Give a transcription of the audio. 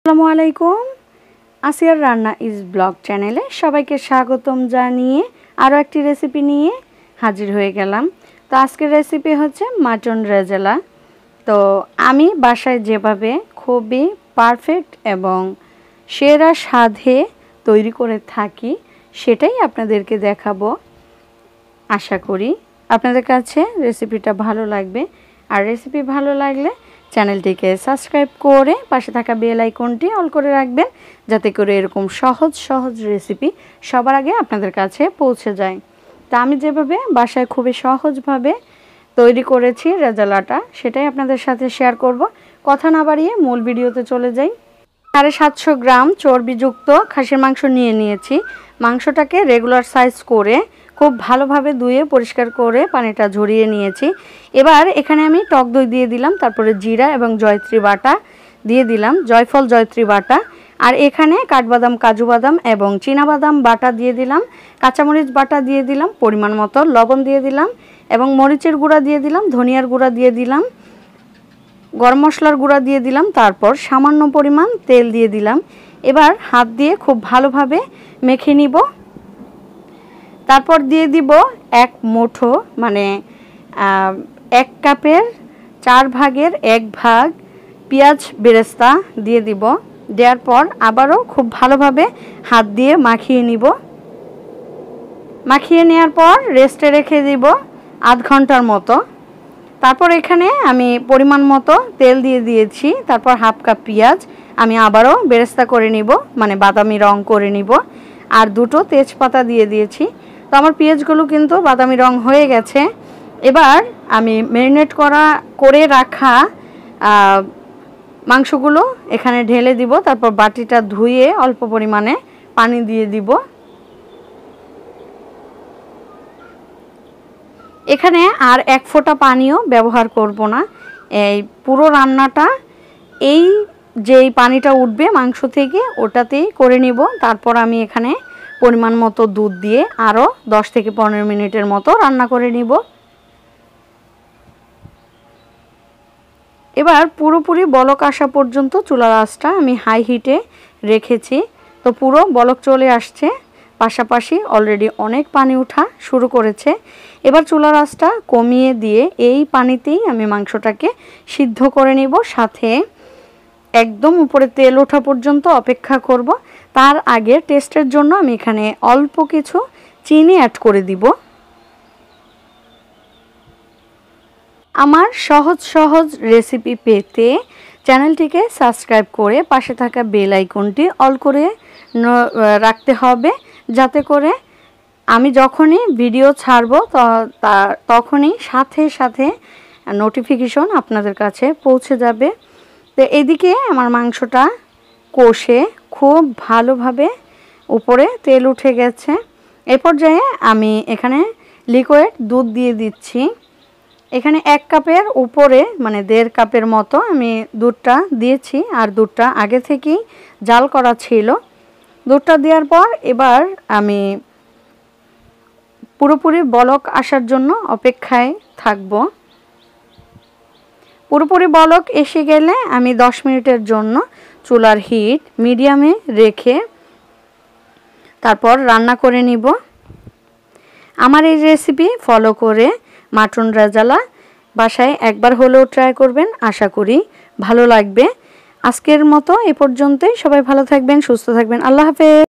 আসসালামু আলাইকুম। আসিয়ার রান্না ইজ ব্লগ চ্যানেলে সবাইকে স্বাগতম জানিয়ে আরও একটি রেসিপি নিয়ে হাজির হয়ে গেলাম। তো আজকের রেসিপি হচ্ছে মাটন রেজালা। তো আমি বাসায় যেভাবে খুবই পারফেক্ট এবং সেরা স্বাদে তৈরি করে থাকি সেটাই আপনাদেরকে দেখাবো। আশা করি আপনাদের কাছে রেসিপিটা ভালো লাগবে। আর রেসিপি ভালো লাগলে চ্যানেলটিকে সাবস্ক্রাইব করে পাশে থাকা বেল আইকনটি অল করে রাখবেন, যাতে করে এরকম সহজ রেসিপি সবার আগে আপনাদের কাছে পৌঁছে যায়। তা আমি যেভাবে বাসায় খুবই সহজভাবে তৈরি করেছি রেজালাটা, সেটাই আপনাদের সাথে শেয়ার করব। কথা না বাড়িয়ে মূল ভিডিওতে চলে যাই। 750 গ্রাম চর্বিযুক্ত খাসির মাংস নিয়েছি। মাংসটাকে রেগুলার সাইজ করে খুব ভালোভাবে ধুয়ে পরিষ্কার করে পানিটা ঝরিয়ে নিয়েছি। এবার এখানে আমি টক দই দিয়ে দিলাম, তারপরে জিরা এবং জয়ত্রী বাটা দিয়ে দিলাম, জয়ফল জয়ত্রী বাটা। আর এখানে কাঠবাদাম, কাজু বাদাম এবং চীনাবাদাম বাটা দিয়ে দিলাম, কাঁচামরিচ বাটা দিয়ে দিলাম, পরিমাণ মতো লবণ দিয়ে দিলাম এবং মরিচের গুঁড়া দিয়ে দিলাম, ধনিয়ার গুঁড়া দিয়ে দিলাম, গরম মশলার গুঁড়া দিয়ে দিলাম, তারপর সামান্য পরিমাণ তেল দিয়ে দিলাম। এবার হাত দিয়ে খুব ভালোভাবে মেখে নিব। তারপর দিয়ে দিব 1 মুঠো মানে 1 কাপের 4 ভাগের 1 ভাগ পেঁয়াজ বেরেস্তা দিয়ে দিব। দেওয়ার পর আবারও খুব ভালোভাবে হাত দিয়ে মাখিয়ে নিব। মাখিয়ে নেওয়ার পর রেস্টে রেখে দিব আধ ঘন্টার মতো। তারপর এখানে আমি পরিমাণ মতো তেল দিয়ে দিয়েছি। তারপর হাফ কাপ পেঁয়াজ আমি আবারও বেরেস্তা করে নিব, মানে বাদামি রং করে নিব। আর 2টো তেজপাতা দিয়ে দিয়েছি। তো আমার পেঁয়াজগুলো কিন্তু বাদামি রং হয়ে গেছে। এবার আমি ম্যারিনেট করে রাখা মাংসগুলো এখানে ঢেলে দিব। তারপর বাটিটা ধুয়ে অল্প পরিমাণে পানি দিয়ে দিব। এখানে আর 1 ফোঁটা পানিও ব্যবহার করব না। এই পুরো রান্নাটা এই যেই পানিটা উঠবে মাংস থেকে ওটাতেই করে নিব। তারপর আমি এখানে পরিমাণ মতো দুধ দিয়ে আরও 10 থেকে 15 মিনিটের মতো রান্না করে নিব। এবার পুরোপুরি বলক আসা পর্যন্ত চুলার আঁচটা আমি হাই হিটে রেখেছি। তো পুরো বলক চলে আসছে, পাশাপাশি অলরেডি অনেক পানি ওঠা শুরু করেছে। এবার চুলার আঁচটা কমিয়ে দিয়ে এই পানিতেই আমি মাংসটাকে সিদ্ধ করে নিব। সাথে একদম উপরে তেল ওঠা পর্যন্ত অপেক্ষা করব। তার আগে টেস্টের জন্য আমি এখানে অল্প কিছু চিনি অ্যাড করে দিব। আমার সহজ রেসিপি পেতে চ্যানেলটিকে সাবস্ক্রাইব করে পাশে থাকা বেল আইকনটি অল করে রাখতে হবে, যাতে করে আমি যখনই ভিডিও ছাড়ব তখনই সাথে নোটিফিকেশন আপনাদের কাছে পৌঁছে যাবে। তো এদিকে আমার মাংসটা কষে খুব ভালোভাবে উপরে তেল উঠে গেছে। এই পর্যায়ে আমি এখানে লিকুইড দুধ দিয়ে দিচ্ছি। এখানে 1 কাপের উপরে মানে 1.5 কাপের মতো আমি দুধটা দিয়েছি। আর দুধটা আগে থেকেই জাল করা ছিল। দুধটা দেওয়ার পর এবার আমি পুরোপুরি বলক আসার জন্য অপেক্ষায় থাকব। পুরোপুরি বলক এসে গেলে আমি 10 মিনিটের জন্য চুলার হিট মিডিয়ামে রেখে তারপর রান্না করে নিব। আমার এই রেসিপি ফলো করে মাটন রেজালা বাসায় একবার হলেও ট্রাই করবেন, আশা করি ভালো লাগবে। আজকের মতো এ পর্যন্তই। সবাই ভালো থাকবেন, সুস্থ থাকবেন। আল্লাহ হাফেজ।